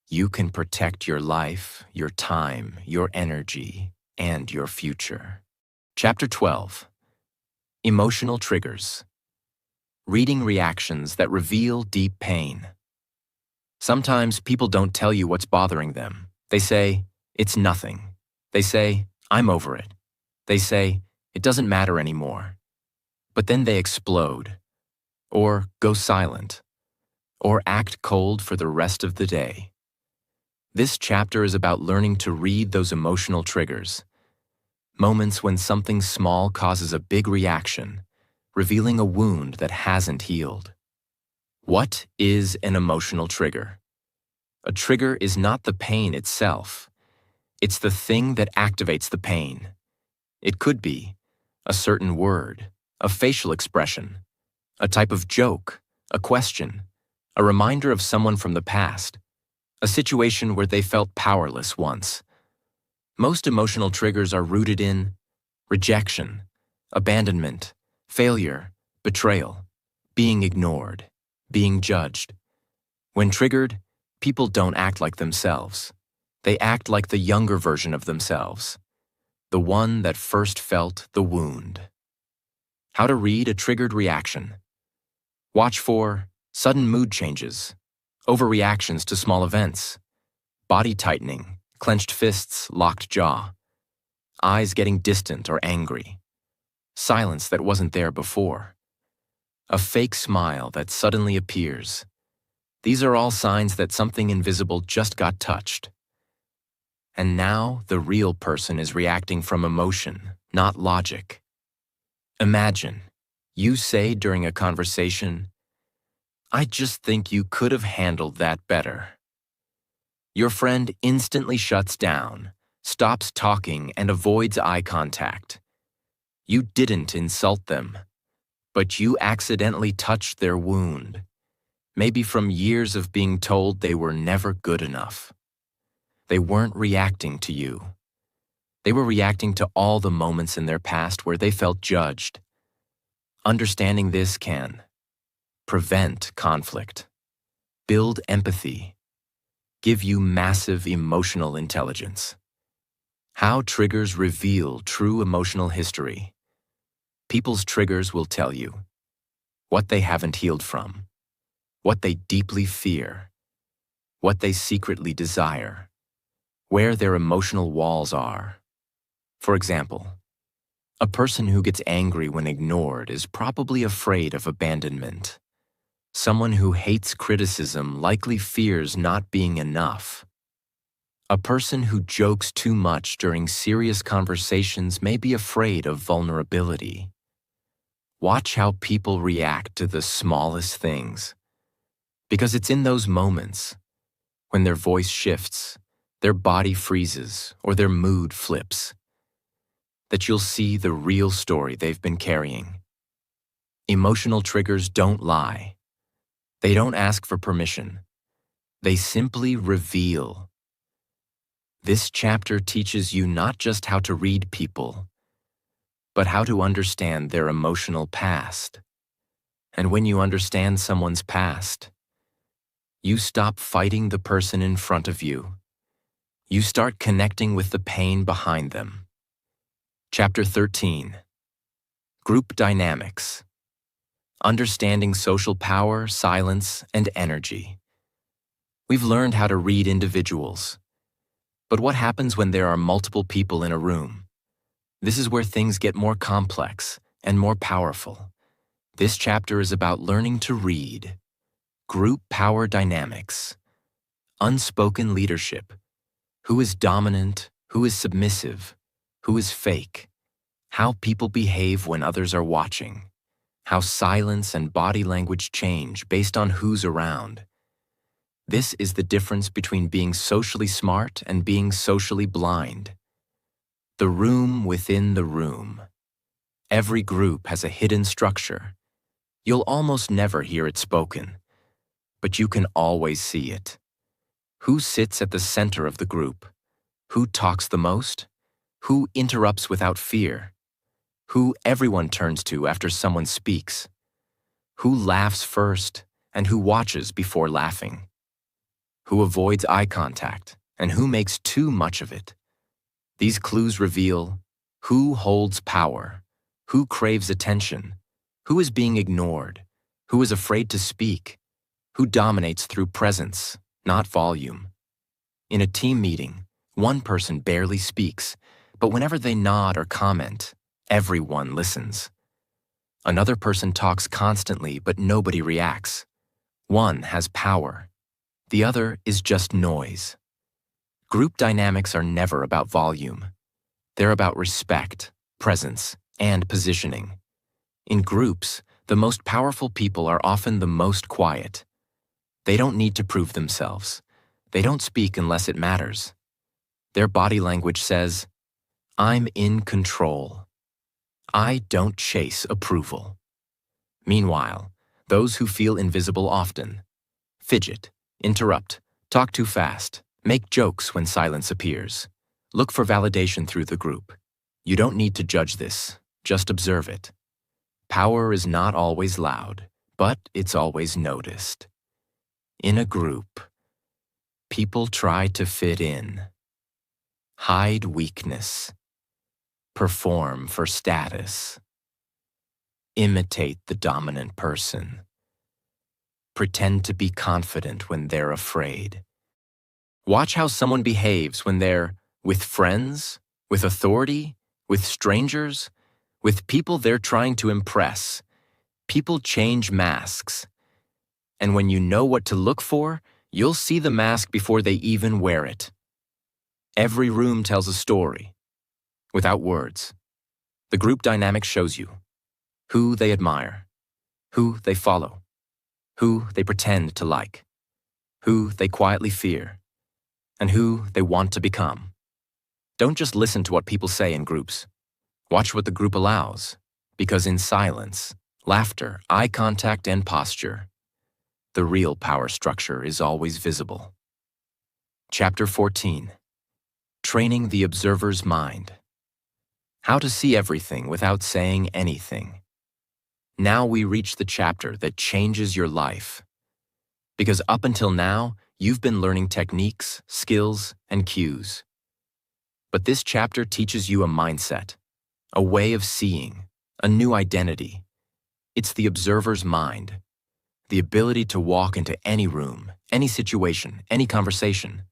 you can protect your life, your time, your energy, and your future. Chapter 12. Emotional triggers. Reading reactions that reveal deep pain. Sometimes people don't tell you what's bothering them. They say, it's nothing. They say, I'm over it. They say, it doesn't matter anymore. But then they explode, or go silent, or act cold for the rest of the day. This chapter is about learning to read those emotional triggers, moments when something small causes a big reaction, revealing a wound that hasn't healed. What is an emotional trigger? A trigger is not the pain itself. It's the thing that activates the pain. It could be a certain word, a facial expression, a type of joke, a question, a reminder of someone from the past, a situation where they felt powerless once. Most emotional triggers are rooted in rejection, abandonment, failure, betrayal, being ignored, being judged. When triggered, people don't act like themselves. They act like the younger version of themselves, the one that first felt the wound. How to read a triggered reaction. Watch for sudden mood changes, overreactions to small events, body tightening, clenched fists, locked jaw, eyes getting distant or angry, silence that wasn't there before, a fake smile that suddenly appears. These are all signs that something invisible just got touched. And now the real person is reacting from emotion, not logic. Imagine, you say during a conversation, "I just think you could have handled that better." Your friend instantly shuts down, stops talking, and avoids eye contact. You didn't insult them, but you accidentally touched their wound, maybe from years of being told they were never good enough. They weren't reacting to you. They were reacting to all the moments in their past where they felt judged. Understanding this can prevent conflict, build empathy, give you massive emotional intelligence. How triggers reveal true emotional history. People's triggers will tell you what they haven't healed from, what they deeply fear, what they secretly desire, where their emotional walls are. For example, a person who gets angry when ignored is probably afraid of abandonment. Someone who hates criticism likely fears not being enough. A person who jokes too much during serious conversations may be afraid of vulnerability. Watch how people react to the smallest things, because it's in those moments, when their voice shifts, their body freezes, or their mood flips, that you'll see the real story they've been carrying. Emotional triggers don't lie. They don't ask for permission. They simply reveal. This chapter teaches you not just how to read people, but how to understand their emotional past. And when you understand someone's past, you stop fighting the person in front of you. You start connecting with the pain behind them. Chapter 13. Group Dynamics. Understanding social power, silence, and energy. We've learned how to read individuals. But what happens when there are multiple people in a room? This is where things get more complex and more powerful. This chapter is about learning to read. Group power dynamics. Unspoken leadership. Who is dominant? Who is submissive? Who is fake? How people behave when others are watching. How silence and body language change based on who's around. This is the difference between being socially smart and being socially blind. The room within the room. Every group has a hidden structure. You'll almost never hear it spoken, but you can always see it. Who sits at the center of the group? Who talks the most? Who interrupts without fear? Who everyone turns to after someone speaks? Who laughs first and who watches before laughing? Who avoids eye contact and who makes too much of it? These clues reveal who holds power, who craves attention, who is being ignored, who is afraid to speak, who dominates through presence, not volume. In a team meeting, one person barely speaks, but whenever they nod or comment, everyone listens. Another person talks constantly, but nobody reacts. One has power. The other is just noise. Group dynamics are never about volume. They're about respect, presence, and positioning. In groups, the most powerful people are often the most quiet. They don't need to prove themselves. They don't speak unless it matters. Their body language says, "I'm in control. I don't chase approval." Meanwhile, those who feel invisible often fidget, interrupt, talk too fast, make jokes when silence appears. Look for validation through the group. You don't need to judge this, just observe it. Power is not always loud, but it's always noticed. In a group, people try to fit in, hide weakness, perform for status, imitate the dominant person, pretend to be confident when they're afraid. Watch how someone behaves when they're with friends, with authority, with strangers, with people they're trying to impress. People change masks. And when you know what to look for, you'll see the mask before they even wear it. Every room tells a story, without words. The group dynamic shows you who they admire, who they follow, who they pretend to like, who they quietly fear, and who they want to become. Don't just listen to what people say in groups. Watch what the group allows, because in silence, laughter, eye contact, and posture, the real power structure is always visible. Chapter 14. Training the Observer's Mind. How to see everything without saying anything. Now we reach the chapter that changes your life. Because up until now, you've been learning techniques, skills, and cues. But this chapter teaches you a mindset, a way of seeing, a new identity. It's the observer's mind, the ability to walk into any room, any situation, any conversation,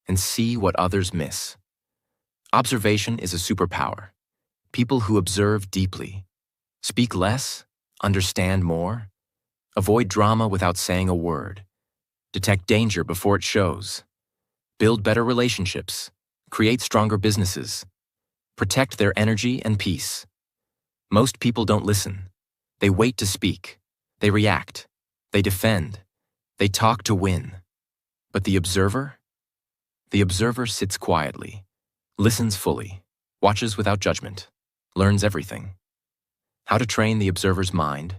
and see what others miss. Observation is a superpower. People who observe deeply, speak less, understand more, avoid drama without saying a word, detect danger before it shows, build better relationships, create stronger businesses, protect their energy and peace. Most people don't listen. They wait to speak. They react. They defend. They talk to win. But the observer? The observer sits quietly, listens fully, watches without judgment, learns everything. How to train the observer's mind?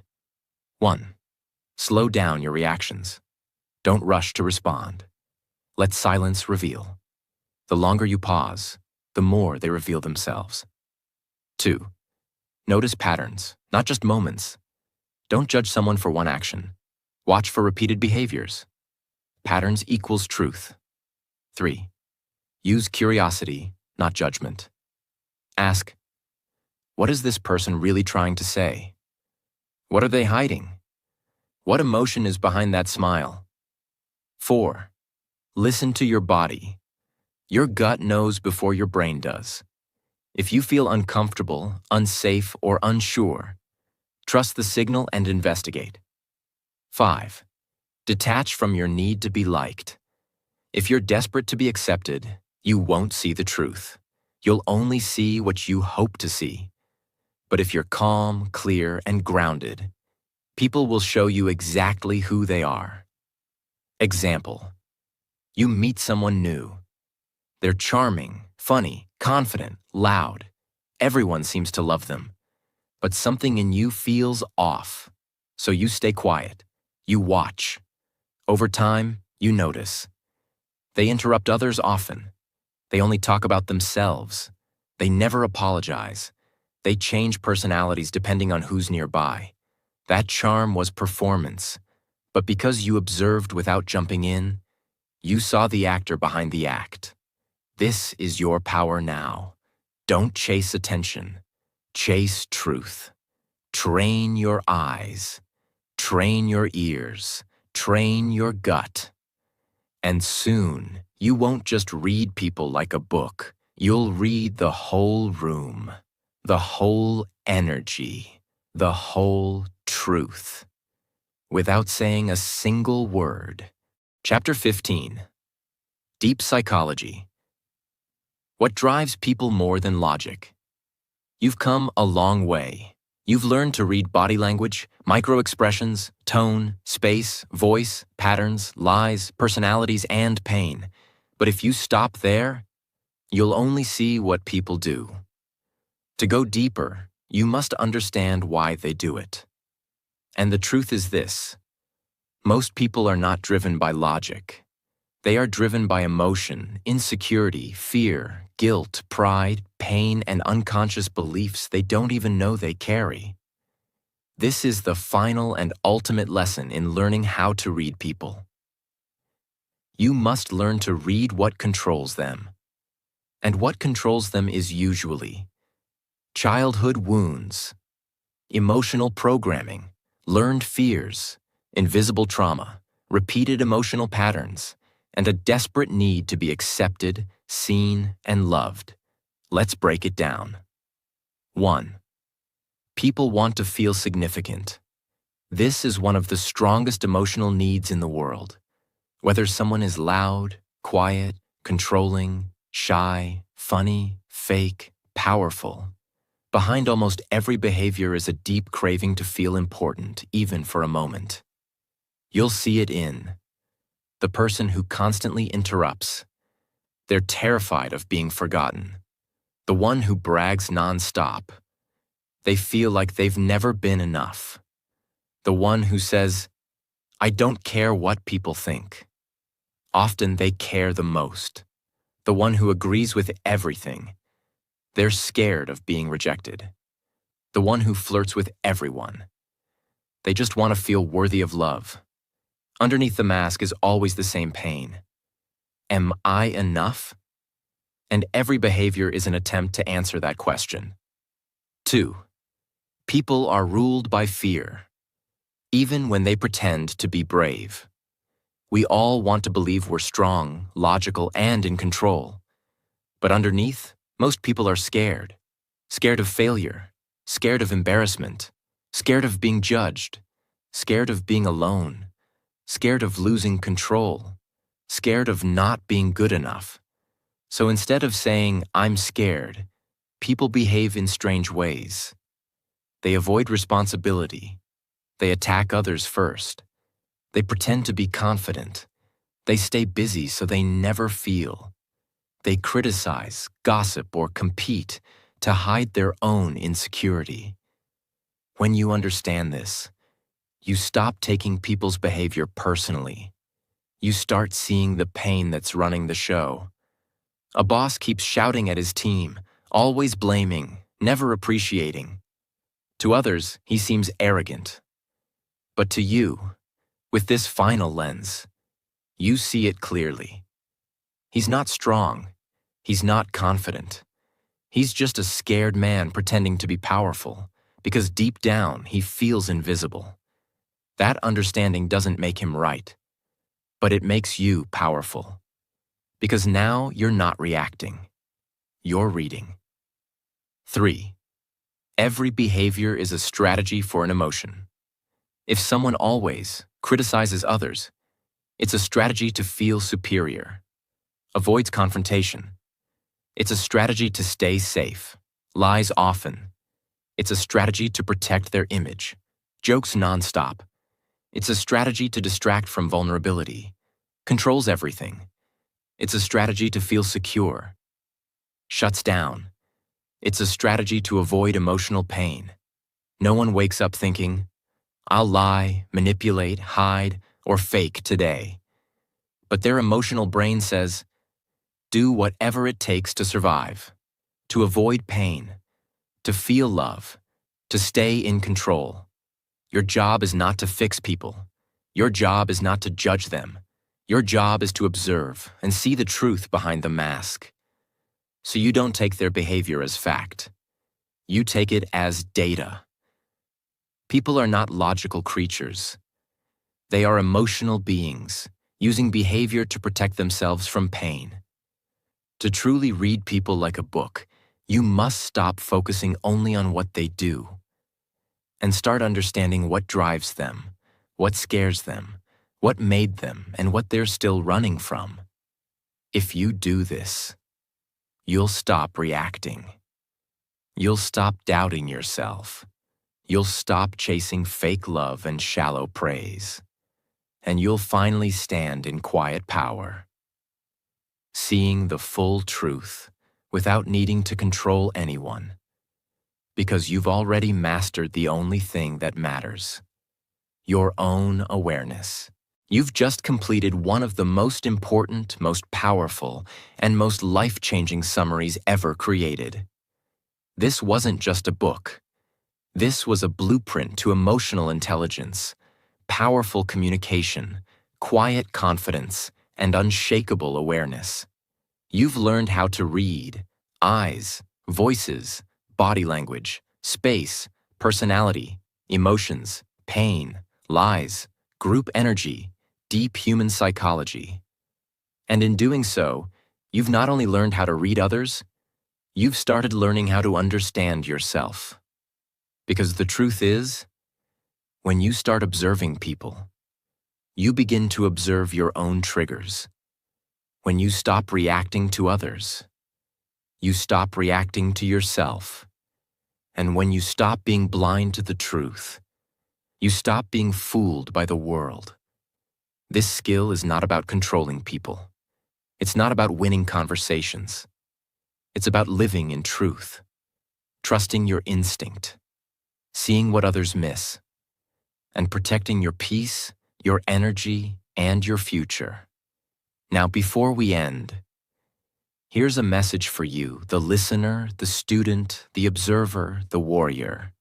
1. Slow down your reactions. Don't rush to respond. Let silence reveal. The longer you pause, the more they reveal themselves. 2. Notice patterns, not just moments. Don't judge someone for one action. Watch for repeated behaviors. Patterns equals truth. 3. Use curiosity, not judgment. Ask, what is this person really trying to say? What are they hiding? What emotion is behind that smile? 4. Listen to your body. Your gut knows before your brain does. If you feel uncomfortable, unsafe, or unsure, trust the signal and investigate. 5. Detach from your need to be liked. If you're desperate to be accepted, you won't see the truth. You'll only see what you hope to see. But if you're calm, clear, and grounded, people will show you exactly who they are. Example: you meet someone new. They're charming, funny, confident, loud. Everyone seems to love them. But something in you feels off. So you stay quiet. You watch. Over time, you notice. They interrupt others often. They only talk about themselves. They never apologize. They change personalities depending on who's nearby. That charm was performance. But because you observed without jumping in, you saw the actor behind the act. This is your power now. Don't chase attention. Chase truth. Train your eyes. Train your ears. Train your gut. And soon, you won't just read people like a book. You'll read the whole room, the whole energy, the whole truth, without saying a single word. Chapter 15. Deep psychology. What drives people more than logic? You've come a long way. You've learned to read body language, micro-expressions, tone, space, voice, patterns, lies, personalities, and pain. But if you stop there, you'll only see what people do. To go deeper, you must understand why they do it. And the truth is this: most people are not driven by logic. They are driven by emotion, insecurity, fear, guilt, pride, pain, and unconscious beliefs they don't even know they carry. This is the final and ultimate lesson in learning how to read people. You must learn to read what controls them. And what controls them is usually childhood wounds, emotional programming, learned fears, invisible trauma, repeated emotional patterns, and a desperate need to be accepted, seen, and loved. Let's break it down. 1. People want to feel significant. This is one of the strongest emotional needs in the world. Whether someone is loud, quiet, controlling, shy, funny, fake, powerful, behind almost every behavior is a deep craving to feel important, even for a moment. You'll see it in the person who constantly interrupts. They're terrified of being forgotten. The one who brags nonstop. They feel like they've never been enough. The one who says, "I don't care what people think." Often they care the most. The one who agrees with everything. They're scared of being rejected. The one who flirts with everyone. They just want to feel worthy of love. Underneath the mask is always the same pain. Am I enough? And every behavior is an attempt to answer that question. 2. People are ruled by fear, even when they pretend to be brave. We all want to believe we're strong, logical, and in control. But underneath, most people are scared. Scared of failure, scared of embarrassment, scared of being judged, scared of being alone, scared of losing control, scared of not being good enough. So instead of saying, "I'm scared," people behave in strange ways. They avoid responsibility. They attack others first. They pretend to be confident. They stay busy so they never feel. They criticize, gossip, or compete to hide their own insecurity. When you understand this, you stop taking people's behavior personally. You start seeing the pain that's running the show. A boss keeps shouting at his team, always blaming, never appreciating. To others, he seems arrogant. But to you, with this final lens, you see it clearly. He's not strong. He's not confident. He's just a scared man pretending to be powerful, because deep down he feels invisible. That understanding doesn't make him right, but it makes you powerful. Because now you're not reacting. You're reading. 3. Every behavior is a strategy for an emotion. If someone always criticizes others, it's a strategy to feel superior. Avoids confrontation. It's a strategy to stay safe. Lies often. It's a strategy to protect their image. Jokes nonstop. It's a strategy to distract from vulnerability. Controls everything. It's a strategy to feel secure. Shuts down. It's a strategy to avoid emotional pain. No one wakes up thinking, "I'll lie, manipulate, hide, or fake today." But their emotional brain says, "Do whatever it takes to survive, to avoid pain, to feel love, to stay in control." Your job is not to fix people. Your job is not to judge them. Your job is to observe and see the truth behind the mask. So you don't take their behavior as fact. You take it as data. People are not logical creatures. They are emotional beings, using behavior to protect themselves from pain. To truly read people like a book, you must stop focusing only on what they do and start understanding what drives them, what scares them, what made them, and what they're still running from. If you do this, you'll stop reacting. You'll stop doubting yourself. You'll stop chasing fake love and shallow praise. And you'll finally stand in quiet power, seeing the full truth without needing to control anyone, because you've already mastered the only thing that matters: your own awareness. You've just completed one of the most important, most powerful, and most life-changing summaries ever created. This wasn't just a book. This was a blueprint to emotional intelligence, powerful communication, quiet confidence, and unshakable awareness. You've learned how to read eyes, voices, body language, space, personality, emotions, pain, lies, group energy, deep human psychology. And in doing so, you've not only learned how to read others, you've started learning how to understand yourself. Because the truth is, when you start observing people, you begin to observe your own triggers. When you stop reacting to others, you stop reacting to yourself. And when you stop being blind to the truth, you stop being fooled by the world. This skill is not about controlling people. It's not about winning conversations. It's about living in truth, trusting your instinct, seeing what others miss, and protecting your peace, your energy, and your future. Now, before we end, here's a message for you, the listener, the student, the observer, the warrior.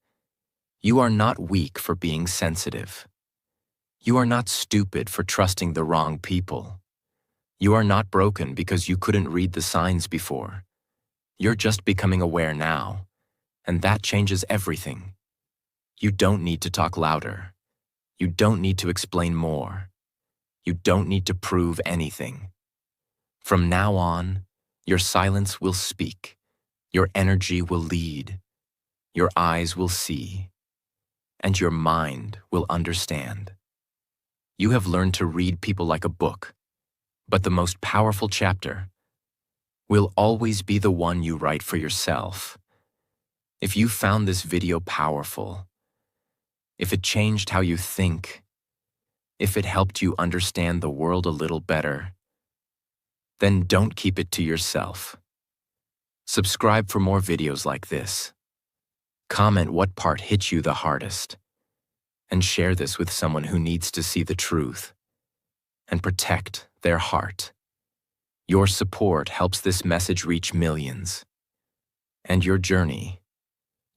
You are not weak for being sensitive. You are not stupid for trusting the wrong people. You are not broken because you couldn't read the signs before. You're just becoming aware now, and that changes everything. You don't need to talk louder. You don't need to explain more. You don't need to prove anything. From now on, your silence will speak. Your energy will lead. Your eyes will see. And your mind will understand. You have learned to read people like a book, but the most powerful chapter will always be the one you write for yourself. If you found this video powerful, if it changed how you think, if it helped you understand the world a little better, then don't keep it to yourself. Subscribe for more videos like this. Comment what part hit you the hardest, and share this with someone who needs to see the truth and protect their heart. Your support helps this message reach millions, and your journey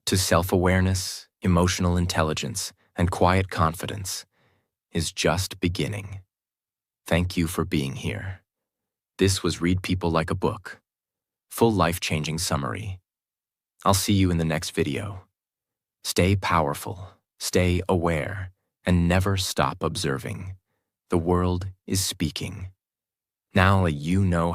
to self-awareness, emotional intelligence, and quiet confidence is just beginning. Thank you for being here. This was Read People Like a Book, full life-changing summary. I'll see you in the next video. Stay powerful, stay aware, and never stop observing. The world is speaking. Now you know